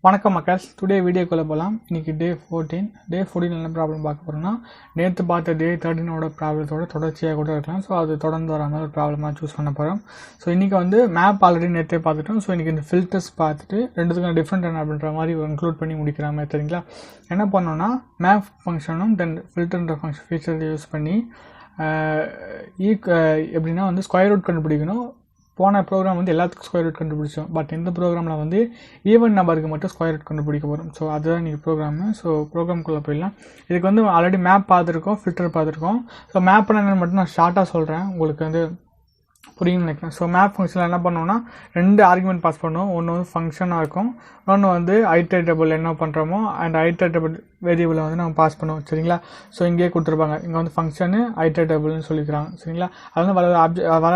வணக்கம் மக்கள். டுடே வீடியோக்குள்ளே போகலாம். இன்றைக்கி டே 14 என்ன ப்ராப்ளம் பார்க்க போகிறோம்னா, நேற்று பார்த்த டே 13 ப்ராப்ளத்தோட தொடர்ச்சியாக கூட இருக்கலாம். ஸோ அது தொடர்ந்து வர மாதிரி ஒரு ப்ராப்ளமாக சூஸ் பண்ண போகிறோம். ஸோ இன்றைக்கி வந்து மேப் ஆல்ரெடி நேற்றே பார்த்துட்டோம். ஸோ இன்றைக்கி இந்த ஃபில்டர்ஸ் பார்த்துட்டு ரெண்டுத்துக்கான டிஃப்ரெண்ட் என்ன அப்படின்ற மாதிரி இன்க்ளூட் பண்ணி முடிக்கிற மாதிரி தெரியுங்களா. என்ன பண்ணோன்னா மேப் ஃபங்க்ஷனும் தென் ஃபில்டர்ன்ற ஃபங்க்ஷன் ஃபீச்சர் யூஸ் பண்ணி எப்படின்னா வந்து ஸ்கொயர் ரூட் கண்டுபிடிக்கணும். போன ப்ரோக்ராம் வந்து எல்லாத்துக்கும் ஸ்கொயர் ரூட் கண்டுபிடிச்சோம். பட் இந்த ப்ரோக்ராமில் வந்து ஈவன் நம்பருக்கு மட்டும் ஸ்கொயர் ரூட் கண்டுபிடிக்க போகிறோம். ஸோ அதுதான் நீங்கள் ப்ரோக்ராமு. ஸோ ப்ரோக்ராம்குள்ளே போயிடலாம். இதுக்கு வந்து ஆல்ரெடி மேப் பார்த்துருக்கோம், ஃபில்டர் பார்த்துருக்கோம். ஸோ மேப் என்னென்னு மட்டும் நான் ஷார்ட்டாக சொல்கிறேன், உங்களுக்கு வந்து புரியும்னு நினைக்கிறேன். ஸோ மேப் ஃபங்க்ஷனில் என்ன பண்ணுவோம்னா, 2 ஆர்குமெண்ட் பாஸ் பண்ணுவோம். ஒன்று வந்து ஃபங்க்ஷனாக இருக்கும், இன்னொன்று வந்து ஐட்ரேட்டபிள் என்ன பண்ணுறோமோ அந்த ஐட்ரேட்டபிள் வேரியபிளை வந்து நம்ம பாஸ் பண்ணுவோம். சரிங்களா. ஸோ இங்கேயே கொடுத்துருப்பாங்க, இங்கே வந்து ஃபங்க்ஷனு ஐட்ரேட்டபிள்னு சொல்லிக்கிறாங்க. சரிங்களா. அது வந்து வர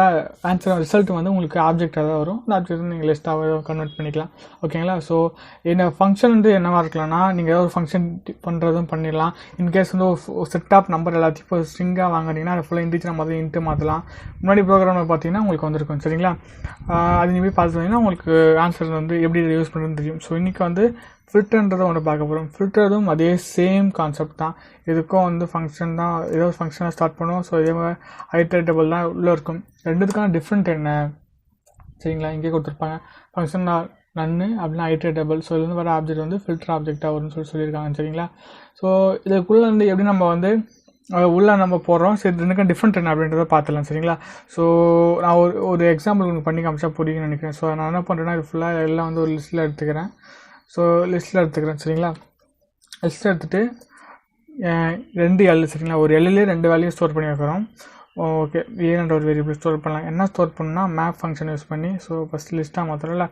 ஆன்சர் ரிசல்ட் வந்து உங்களுக்கு ஆப்ஜெக்டாக தான் வரும். அந்த ஆப்ஜெக்ட் நீங்கள் லிஸ்ட்டாக கன்வெர்ட் பண்ணிக்கலாம். ஓகேங்களா. ஸோ இந்த ஃபங்க்ஷன் வந்து என்னவாக இருக்கலாம்னா, நீங்கள் ஏதாவது ஒரு ஃபங்க்ஷன் பண்ணுறதும் பண்ணிடலாம். இன்கேஸ் வந்து ஒரு செட் ஆஃப் நம்பர் எல்லாத்தையும் இப்போ ஸ்ட்ரிங்காக வாங்குறீங்கன்னா அதை ஃபுல்லாக இன்டிஜர் மாதிரி இன்ட்டு மாற்றலாம். முன்னாடி ப்ரோக்ராமில் பார்த்தீங்கன்னா உங்களுக்கு வந்திருக்கும். சரிங்களா. அது நீங்கள் போய் பார்த்துட்டீங்கன்னா உங்களுக்கு ஆன்சர் வந்து எப்படி இதை யூஸ் பண்ணுறதுன்னு தெரியும். ஸோ இன்றைக்கி வந்து ஃபில்டர்ன்றதை ஒன்று பார்க்க போகிறோம். ஃபில்டரும் அதே சேம் கான்செப்ட் தான். இதுக்கும் வந்து ஃபங்க்ஷன் தான், ஏதோ ஃபங்க்ஷனாக ஸ்டார்ட் பண்ணுவோம். ஸோ இதே மாதிரி ஐட்ரேட்டபிள் தான் உள்ளே இருக்கும். ரெண்டுத்துக்கான டிஃப்ரெண்ட் என்ன சரிங்களா. இங்கே கொடுத்துருப்பாங்க ஃபங்க்ஷன் நன்னு அப்படின்னா ஐட்ரேட்டபிள். ஸோ இதுலேருந்து வர ஆப்ஜெக்ட் வந்து ஃபில்டர் ஆப்ஜெக்டாக வரும்னு சொல்லியிருக்காங்க. சரிங்களா. ஸோ இதுக்குள்ளே வந்து எப்படி நம்ம வந்து உள்ளே நம்ம போடுறோம். சரி, ரெண்டுக்கும் டிஃப்ரெண்ட் என்ன அப்படின்றத பார்த்துலாம். சரிங்களா. ஸோ நான் ஒரு எக்ஸாம்பிள் உங்களுக்கு பண்ணி காமிச்சா புரியும்னு நினைக்கிறேன். ஸோ நான் என்ன பண்ணுறேன்னா, இது ஃபுல்லாக எல்லாம் வந்து ஒரு லிஸ்ட்டில் எடுத்துக்கிறேன். ஸோ லிஸ்ட்டில் எடுத்துக்கிறேன். சரிங்களா. லிஸ்ட்டில் எடுத்துகிட்டு 2 L சரிங்களா. ஒரு எல்லுலேயே 2 வேல்யூ ஸ்டோர் பண்ணி வைக்கிறோம். ஓகே, ஏன்ற ஒரு வேரியபிள் ஸ்டோர் பண்ணலாம். என்ன ஸ்டோர் பண்ணால் மேப் ஃபங்க்ஷன் யூஸ் பண்ணி, ஸோ ஃபஸ்ட் லிஸ்ட்டாக மாத்திரம் இல்லை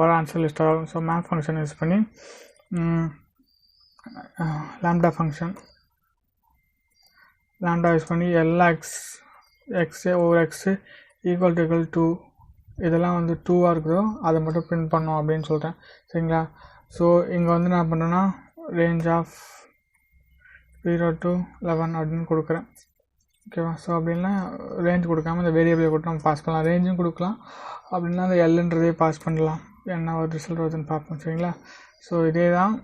வர ஆன்சர் லிஸ்ட்டாக வரும். ஸோ மேப் ஃபங்க்ஷன் யூஸ் பண்ணி லாம்டா ஃபங்க்ஷன் லாம்டா யூஸ் பண்ணி எல்லா X over x equal to 2 இதெல்லாம் வந்து 2ஆக இருக்குதோ அதை மட்டும் பிரிண்ட் பண்ணோம் அப்படின்னு சொல்கிறேன். சரிங்களா. ஸோ இங்கே வந்து நான் பண்ணுறேன்னா ரேஞ்ச் ஆஃப் 0 to 11 அப்படின்னு கொடுக்குறேன். ஓகேவா. ஸோ அப்படின்னா ரேஞ்ச் கொடுக்காம இந்த வேரியபிளை கூட நம்ம பாஸ் பண்ணலாம். ரேஞ்சும் கொடுக்கலாம், அப்படின்னா அந்த எல்ன்றதே பாஸ் பண்ணலாம். என்ன ஒரு ரிசல்ட் வருதுன்னு பார்ப்போம். சரிங்களா. ஸோ இதே தான்,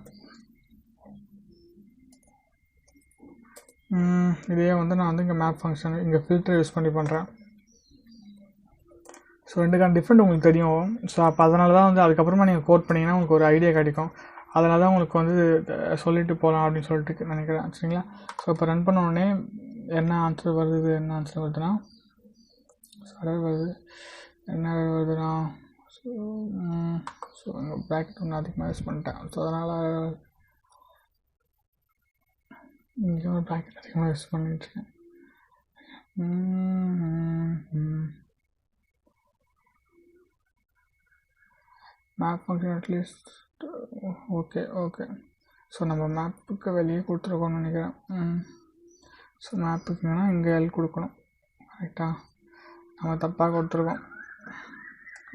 இதே வந்து நான் வந்து இங்கே மேப் ஃபங்க்ஷன் இங்கே ஃபில்டர் யூஸ் பண்ணி பண்ணுறேன். ஸோ ரெண்டுக்கான டிஃப்ரெண்ட் உங்களுக்கு தெரியும். ஸோ அப்போ அதனால தான் வந்து அதுக்கப்புறமா நீங்கள் கோட் பண்ணிங்கன்னா உங்களுக்கு ஒரு ஐடியா கிடைக்கும். அதனால தான் உங்களுக்கு வந்து சொல்லிட்டு போகலாம் அப்படின்னு சொல்லிட்டு நினைக்கிறேன். சரிங்களா. ஸோ இப்போ ரன் பண்ண உடனே என்ன ஆன்சர் வருதுன்னா எரர் வருது. என்ன எரர் வருதுன்னா, ஸோ இங்கே ப்ராக்கெட் ஒன்று அதிகமாக யூஸ் பண்ணிட்டேன். ஸோ அதனால் இங்கே ஒரு ப்ராக்கெட் அதிகமாக யூஸ் பண்ணிட்டுருக்கேன். Map function at least okay. So நம்ம மேப்புக்கு வெளியே கொடுத்துருக்கோம்னு நினைக்கிறேன். ஸோ மேப்புக்குன்னா இங்கே எல் கொடுக்கணும். கரெக்டாக நம்ம தப்பாக கொடுத்துருக்கோம்.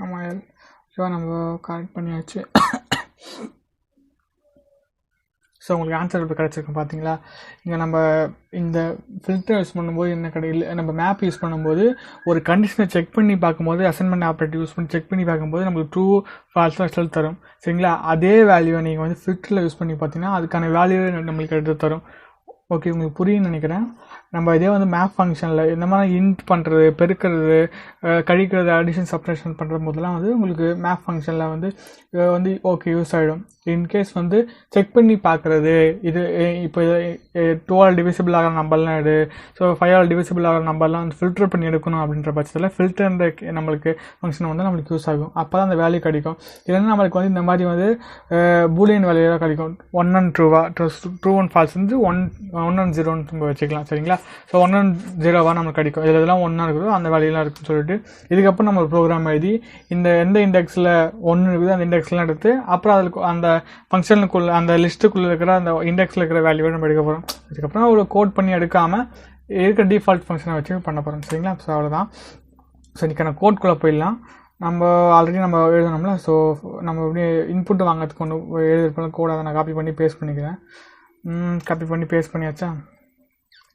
ஆமாம், எல். ஓகேவா, நம்ம கரெக்ட் பண்ணியாச்சு. ஸோ உங்களுக்கு ஆன்சர் இப்போ கிடச்சிருக்கும் பார்த்தீங்களா. இங்கே நம்ம இந்த ஃபில்டர் யூஸ் பண்ணும்போது என்ன கிடையாது, நம்ம மேப் யூஸ் பண்ணும்போது ஒரு கண்டிஷனை செக் பண்ணி பார்க்கும்போது, அசைன்மெண்ட் ஆப்ரேட்டிவ் யூஸ் பண்ணி செக் பண்ணி பார்க்கும்போது நம்மளுக்கு ட்ரூ ஃபால்ஸ் ரிசல்ட் தரும். சரிங்களா. அதே வேல்யூவை நீங்கள் வந்து ஃபில்டரில் யூஸ் பண்ணி பார்த்தீங்கன்னா அதுக்கான வேல்யூவை நம்மளுக்கு எடுத்து தரும். ஓகே, உங்களுக்கு புரியுன்னு நினைக்கிறேன். நம்ம இதே வந்து மேப் ஃபங்க்ஷனில் இந்த மாதிரி இன்ட் பண்ணுறது, பெருக்கிறது, கழிக்கிறது, அடிஷன் சப்ட்ராக்ஷன் பண்ணுற போதெல்லாம் வந்து உங்களுக்கு மேப் ஃபங்க்ஷனில் வந்து ஓகே யூஸ் ஆகிடும். இன்கேஸ் வந்து செக் பண்ணி பார்க்குறது, இது இப்போ 2ஆல் டிவிசிபிள் ஆகிற நம்பர்லாம் எடு, ஸோ 5ஆல் டிவிசிபிள் ஆகிற நம்பர்லாம் வந்து ஃபில்டர் பண்ணி எடுக்கணும் அப்படின்ற பட்சத்தில் ஃபில்டர்ன்ற நம்மளுக்கு ஃபங்க்ஷன் வந்து நம்மளுக்கு யூஸ் ஆகும். அப்போ தான் அந்த வேல்யூ கிடைக்கும். இல்லைன்னா நம்மளுக்கு வந்து இந்த மாதிரி வந்து பூலியன் வேல்யூவாக கிடைக்கும். 1 and ட்ரூவா, ட்ரூ அண்ட் ஃபால்ஸ் வந்து 1 and 0ன்னு நம்ம வச்சுக்கலாம். சரிங்களா. ஸோ 1 and 0வா நம்மளுக்கு கிடைக்கும். இதெல்லாம் 1ஆக இருக்குதோ அந்த வேல்யூலாம் இருக்குன்னு சொல்லிட்டு இதுக்கப்புறம் நம்ம ஒரு ப்ரோக்ராம் எழுதி இந்த எந்த இண்டெக்ஸில் 1 இருக்குது அந்த இண்டெக்ஸ்லாம் எடுத்து அப்புறம் அதுக்கு அந்த ஃபங்க்ஷனுக்குள்ள அந்த லிஸ்ட்டுக்குள்ளே இருக்கிற அந்த இண்டெக்ஸில் இருக்கிற வேல்யூவை நம்ம எடுக்க போகிறோம். அதுக்கப்புறம் அவ்வளோ கோட் பண்ணி எடுக்காமல் இருக்க டிஃபால்ட் ஃபங்க்ஷனை வச்சு பண்ண போகிறோம். சரிங்களா. ஸோ அவ்வளோதான். ஸோ இன்றைக்கான கோட்குள்ளே போயிடலாம். நம்ம ஆல்ரெடி நம்ம எழுதணும்ல. ஸோ நம்ம அப்படியே இன்புட் வாங்கிறதுக்கு ஒன்று எழுதிருப்போம் கோட், அதை நான் காப்பி பண்ணி பேஸ்ட் பண்ணிக்கிறேன். காப்பி பண்ணி பேஸ்ட் பண்ணியாச்சா.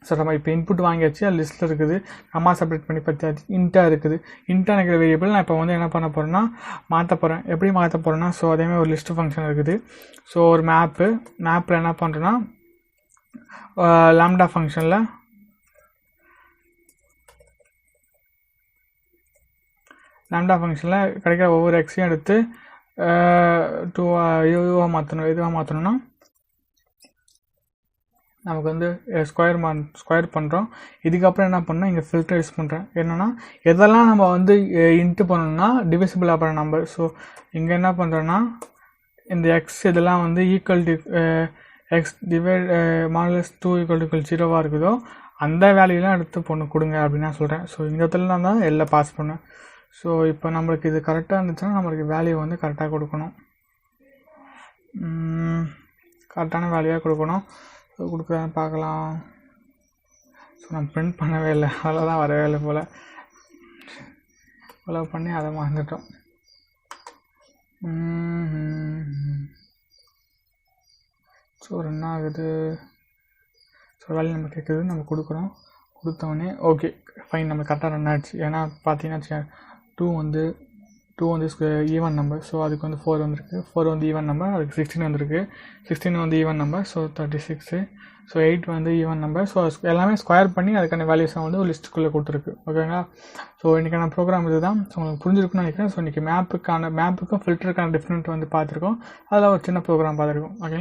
ஸோ நம்ம இப்போ இன்புட் வாங்கியாச்சு, அது லிஸ்ட்டில் இருக்குது, அம்மா செப்பரேட் பண்ணி பார்த்தாச்சு, இன்ட்டாக இருக்குது. இன்ட்டாக இருக்கிற வேரியபிள் நான் இப்போ வந்து என்ன பண்ண போகிறேன்னா மாற்ற போகிறேன். எப்படி மாற்ற போகிறேன்னா, ஸோ அதேமாதிரி ஒரு லிஸ்ட்டு ஃபங்க்ஷன் இருக்குது. ஸோ ஒரு மேப்பில் என்ன பண்ணுறேன்னா லாம்டா ஃபங்க்ஷனில் கிடைக்கிற ஒவ்வொரு எக்ஸையும் எடுத்து இதுவாக மாற்றணும்னா நமக்கு வந்து ஸ்கொயர் பண்ணுறோம். இதுக்கப்புறம் என்ன பண்ணால் இங்கே ஃபில்டர் யூஸ் பண்ணுறேன். என்னென்னா எதெல்லாம் நம்ம வந்து இன்ட்டு பண்ணணும்னா டிவிசிபிள் ஆகிற நம்பர். ஸோ இங்கே என்ன பண்ணுறேன்னா இந்த எக்ஸ் இதெல்லாம் வந்து equal to X divide modulus 2 = 0 இருக்குதோ அந்த வேல்யூலாம் எடுத்து கொடுங்க அப்படின்னு நான் சொல்கிறேன். ஸோ இந்த இடத்துல நான் தான் எல்லாம் பாஸ் பண்ணேன். ஸோ இப்போ நம்மளுக்கு இது கரெக்டாக இருந்துச்சுன்னா நம்மளுக்கு வேல்யூ வந்து கரெக்டாக கொடுக்கணும், கரெக்டான வேல்யூவாக கொடுக்கணும். ஸோ கொடுக்குறேன்னு பார்க்கலாம். ஸோ நான் பிரிண்ட் பண்ணவே இல்லை, அதில் தான் வரவே இல்லை போல், ஃபாலோ பண்ணி அதை மறந்துட்டோம். ஸோ என்ன ஆகுது, ஸோ வேல்யூ நம்ம கேட்குது, நம்ம கொடுத்தோடனே ஓகே ஃபைன், நம்ம கரெக்டாக ரன் ஆகிடுச்சு. ஏன்னா பார்த்தீங்கன்னா 2 வந்து ஈவன் நம்பர். ஸோ அதுக்கு வந்து 4 வந்திருக்கு, 4 வந்து ஈவன் நம்பர், அதுக்கு 16 வந்திருக்கு, 16 வந்து ஈவன் நம்பர், ஸோ 36. ஸோ 8 வந்து ஈவன் நம்பர். ஸோ எல்லாமே ஸ்கொயர் பண்ணி அதுக்கான வேல்யூஸை வந்து ஒரு லிஸ்ட்டுக்குள்ளே கொடுத்துருக்கு. ஓகேங்களா? ஸோ இன்றைக்கான ப்ரோக்ராம் இது தான். ஸோ உங்களுக்கு புரிஞ்சிருக்குன்னு நினைக்கிறேன். ஸோ இன்றைக்கி மேப்புக்கும் ஃபில்டருக்கான டிஃப்ரெண்ட் வந்து பார்த்துருக்கோம், அதில் ஒரு சின்ன ப்ரோக்ராம் பார்த்துருக்கோம். ஓகே.